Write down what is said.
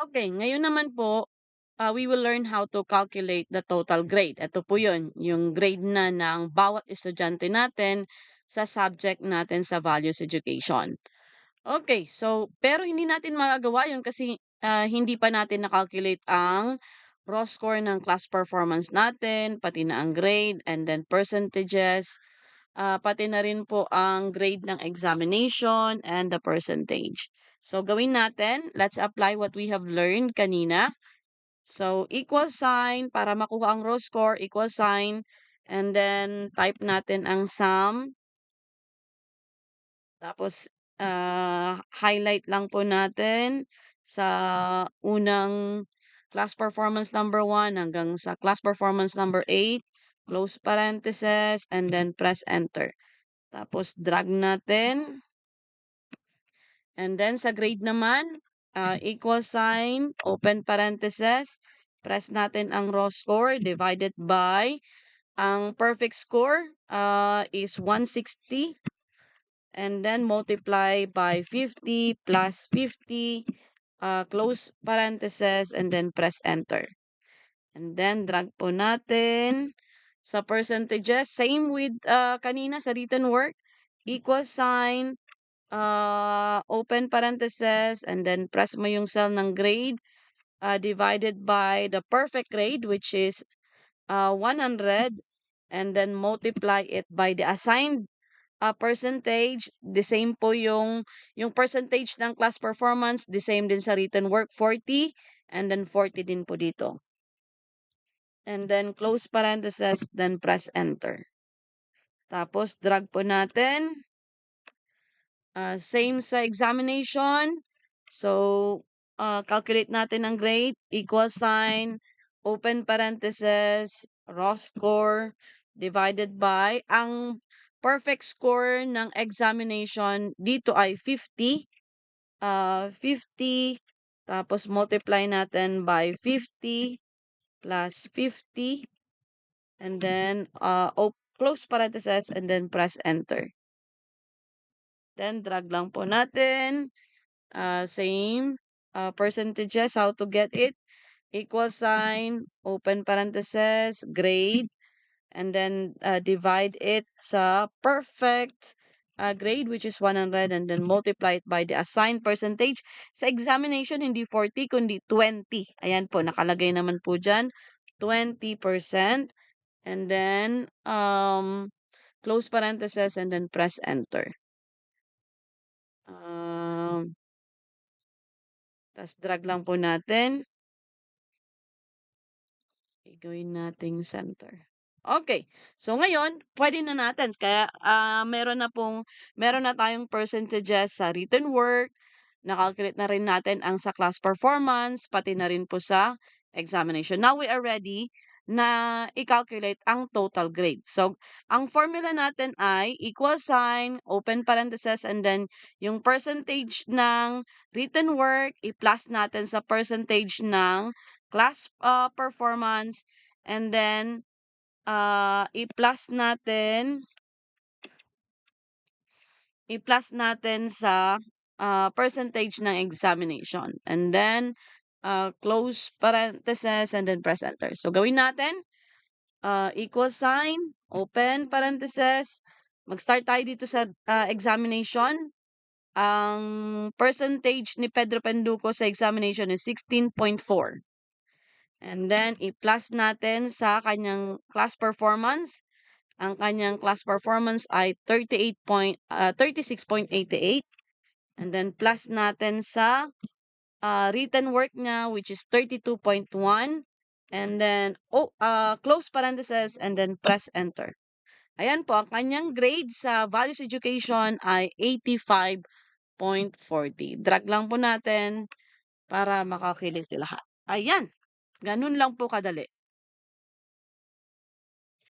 Okay, ngayon naman po, we will learn how to calculate the total grade. Ito po yun, yung grade na ng bawat estudyante natin sa subject natin sa Values Education. Okay, so pero hindi natin magagawa yun kasi hindi pa natin na-calculate ang raw score ng class performance natin, pati na ang grade, and then percentages, pati na rin po ang grade ng examination and the percentage. So gawin natin, let's apply what we have learned kanina. So equal sign para makuha ang raw score, equal sign, and then type natin ang sum. Tapos highlight lang po natin sa unang class performance number 1 hanggang sa class performance number 8, close parentheses, and then press enter. Tapos drag natin. And then sa grade naman, equal sign, open parentheses, press natin ang raw score divided by, ang perfect score is 160, and then multiply by 50 plus 50, close parentheses, and then press enter. And then drag po natin sa percentages, same with kanina sa written work, equal sign, open parentheses, and then press mo yung cell ng grade, divided by the perfect grade, which is 100, and then multiply it by the assigned percentage. The same po yung percentage ng class performance, the same din sa written work, 40, and then 40 din po dito. And then close parentheses, then press enter. Tapos drag po natin. Same sa examination. So, calculate natin ang grade, equal sign, open parentheses, raw score, divided by, ang perfect score ng examination dito ay 50. 50, tapos multiply natin by 50 plus 50, and then close parentheses, and then press enter. Then drag lang po natin. Same percentages, how to get it. Equal sign, open parentheses, grade, and then divide it sa perfect grade, which is 100, and then multiply it by the assigned percentage. Sa examination, hindi 40, kundi 20. Ayan po, nakalagay naman po dyan, 20%. And then, close parentheses, and then press enter. Tas drag lang po natin. Gawin nating center. Okay. So ngayon, pwede na natin. Kaya meron na tayong percentages sa written work. Na-calculate na rin natin ang sa class performance, pati na rin po sa examination. Now we are ready na i-calculate ang total grade. So, ang formula natin ay equal sign, open parentheses, and then yung percentage ng written work, i-plus natin sa percentage ng class performance, and then i-plus natin sa percentage ng examination. And then, close parentheses, and then press enter. So, gawin natin, equal sign, open parentheses. Mag-start tayo dito sa examination. Ang percentage ni Pedro Penduko sa examination is 16.4. And then, i-plus natin sa kanyang class performance. Ang kanyang class performance ay 36.88. And then, plus natin sa written work niya, which is 32.1. And then, close parentheses, and then press enter. Ayan po, ang kanyang grade sa Values Education ay 85.40. Drag lang po natin para makakilit lahat. Ayan, ganun lang po kadali.